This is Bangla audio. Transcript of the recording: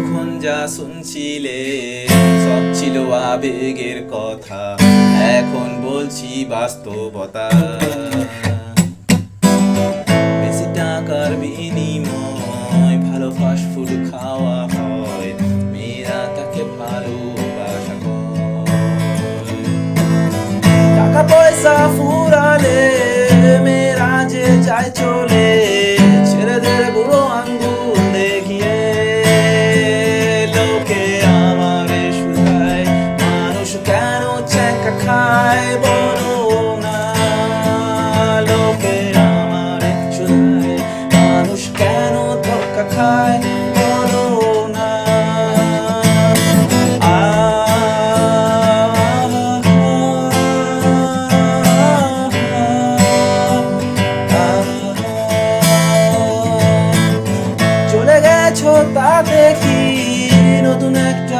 এতক্ষণ যা শুনছিলে সব ছিল আবেগের কথা, এখন বলছি বাস্তবতা। বেশি টাকার বিনিময় ভালো ফাস্ট ফুড খাওয়া হয়, মেয়েরা তাকে ভালোবাসা করে। টাকা পয়সা ফুরালে মেয়েরা যে যায় চলে, ছেলেদের বুড়ো আঙ্গুল দেখিয়ে লোকে আমারে শুধায়, মানুষ কেন চেকা খায় বলো না। লোকে আমারে শুধায়, মানুষ কেন ধোকা খায় বলো না। চলে গেছো তা দেখি নতুন একটা